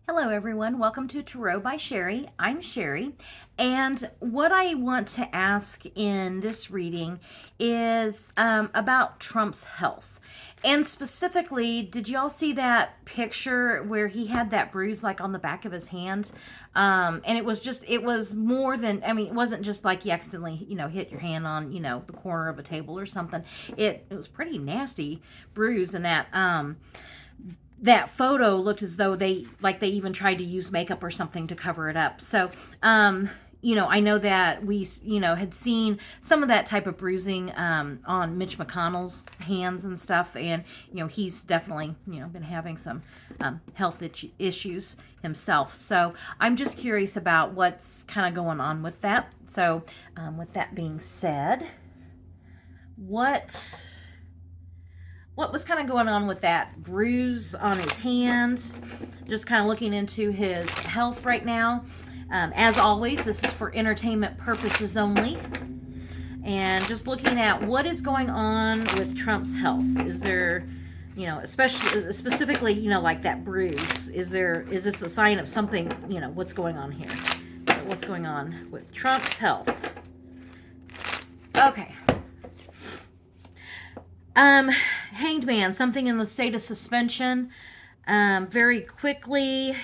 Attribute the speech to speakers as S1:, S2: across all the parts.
S1: Hello, everyone. Welcome to Tarot by Sherry. I'm Sherry. And what I want to ask in this reading is about Trump's health. And specifically, did y'all see that picture where he had that bruise like on the back of his hand? And it was more than, it wasn't just like you accidentally, hit your hand on, the corner of a table or something. It was pretty nasty bruise, and that photo looked as though they even tried to use makeup or something to cover it up. So, I know that we, had seen some of that type of bruising on Mitch McConnell's hands and stuff. And, he's definitely, been having some health issues himself. So I'm just curious about what's kind of going on with that. So with that being said, what was kind of going on with that bruise on his hand? Just kind of looking into his health right now. As always, this is for entertainment purposes only. And just looking at what is going on with Trump's health. Is there, specifically, like that bruise, is this a sign of something, what's going on here? What's going on with Trump's health? Okay. Hanged Man, something in the state of suspension. Very quickly.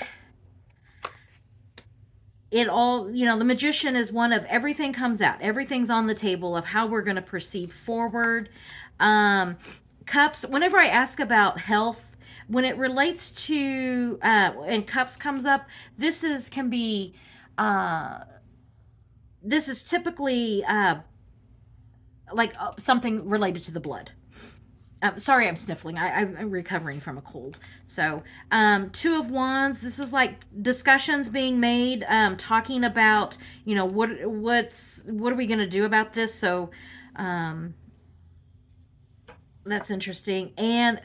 S1: The Magician is one of everything comes out. Everything's on the table of how we're going to proceed forward. Cups, whenever I ask about health, when it relates to, and Cups comes up, this is typically, something related to the blood. Sorry, I'm sniffling. I'm recovering from a cold. So, Two of Wands. This is like discussions being made, talking about, what are we going to do about this? So, that's interesting. And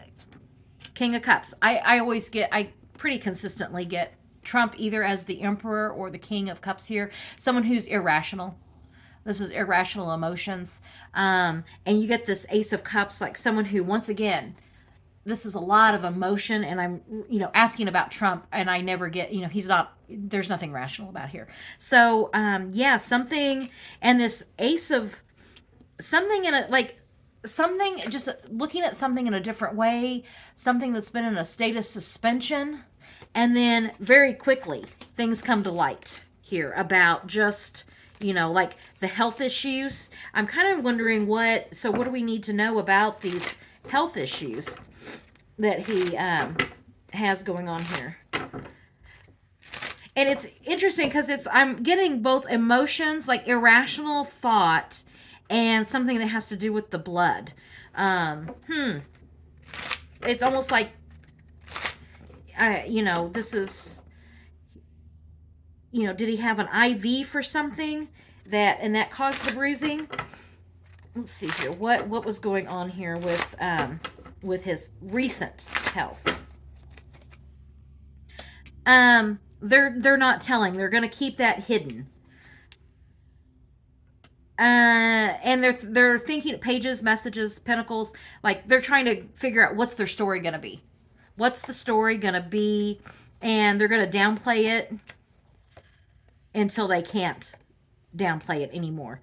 S1: King of Cups. I pretty consistently get Trump either as the Emperor or the King of Cups here. Someone who's irrational. This is irrational emotions. And you get this Ace of Cups, like someone who, once again, this is a lot of emotion. And I'm, asking about Trump, and I never get, there's nothing rational about here. So, something, and this Ace of something just looking at something in a different way, something that's been in a state of suspension. And then very quickly, things come to light here about just, like the health issues. I'm kind of wondering what do we need to know about these health issues that he has going on here? And it's interesting because I'm getting both emotions, like irrational thought, and something that has to do with the blood. It's almost like, this is, did he have an IV for something that caused the bruising? Let's see here. What was going on here with his recent health? They're not telling. They're going to keep that hidden. And they're thinking pages, messages, pentacles, like they're trying to figure out what's their story going to be. What's the story going to be? And they're going to downplay it until they can't downplay it anymore.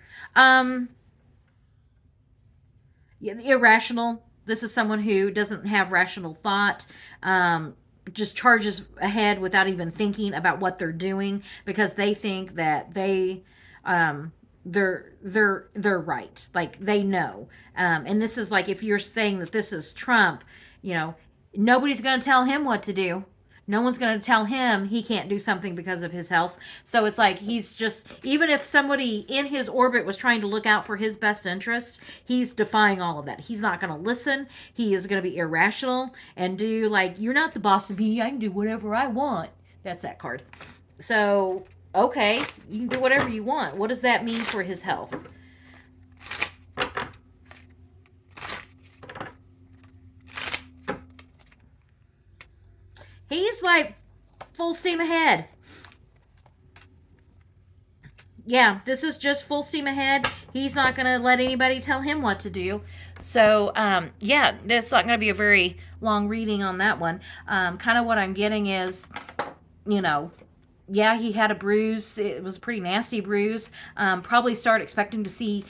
S1: Irrational. This is someone who doesn't have rational thought. Just charges ahead without even thinking about what they're doing because they think that they're right. Like they know. And this is like if you're saying that this is Trump, nobody's going to tell him what to do. No one's going to tell him he can't do something because of his health. So it's like he's just, even if somebody in his orbit was trying to look out for his best interests, he's defying all of that. He's not going to listen. He is going to be irrational and do like, you're not the boss of me. I can do whatever I want. That's that card. So, okay, you can do whatever you want. What does that mean for his health? He's like full steam ahead. Yeah, this is just full steam ahead. He's not going to let anybody tell him what to do. So, it's not going to be a very long reading on that one. Kind of what I'm getting is you know, yeah, he had a bruise. It was a pretty nasty bruise. Probably start expecting to see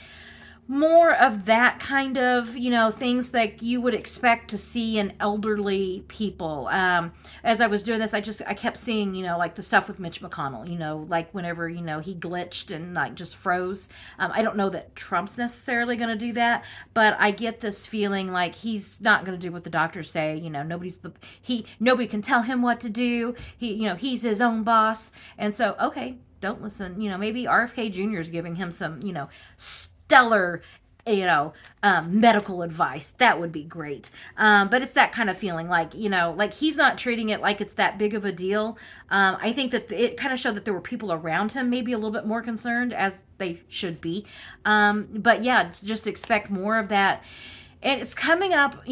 S1: more of that kind of, things that you would expect to see in elderly people. As I was doing this, I kept seeing, like the stuff with Mitch McConnell, like whenever, he glitched and like just froze. I don't know that Trump's necessarily going to do that, but I get this feeling like he's not going to do what the doctors say. Nobody can tell him what to do. He's his own boss. And so, okay, don't listen. Maybe RFK Jr. is giving him some, stellar, medical advice. That would be great. But it's that kind of feeling like, like he's not treating it like it's that big of a deal. I think that it kind of showed that there were people around him maybe a little bit more concerned, as they should be. But yeah, just expect more of that. And it's coming up,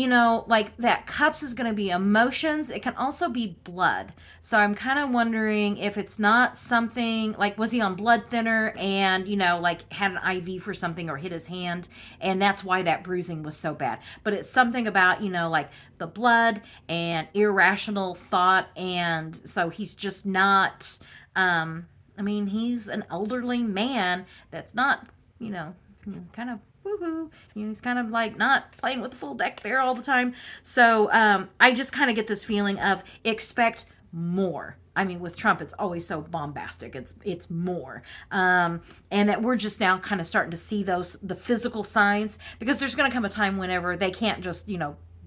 S1: like that cups is going to be emotions. It can also be blood. So I'm kind of wondering if it's not something like, was he on blood thinner and, like had an IV for something or hit his hand, and that's why that bruising was so bad. But it's something about, like the blood and irrational thought. And so he's just not, he's an elderly man that's not, kind of woohoo. He's kind of like not playing with the full deck there all the time. So I just kind of get this feeling of expect more. With Trump, it's always so bombastic. It's more, and that we're just now kind of starting to see the physical signs, because there's going to come a time whenever they can't just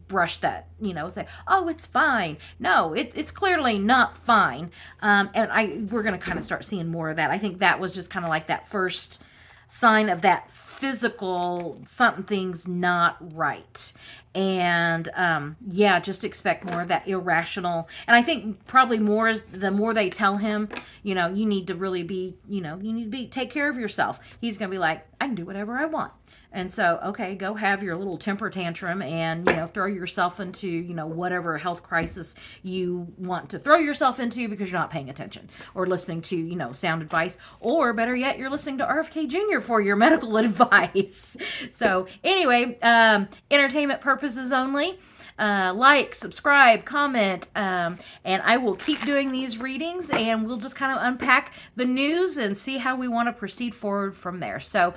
S1: brush that, say, oh, it's fine. No, it's clearly not fine. And we're going to kind of start seeing more of that. I think that was just kind of like that first sign of that physical something's not right. And just expect more of that irrational. And I think probably more is the more they tell him, you need to really be, take care of yourself. He's gonna be like, I can do whatever I want. And so, okay, go have your little temper tantrum and, throw yourself into, whatever health crisis you want to throw yourself into, because you're not paying attention or listening to, sound advice, or better yet, you're listening to RFK Jr. for your medical advice. So anyway, entertainment purposes only. Like, subscribe, comment, and I will keep doing these readings, and we'll just kind of unpack the news and see how we want to proceed forward from there. So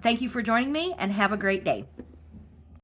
S1: thank you for joining me, and have a great day.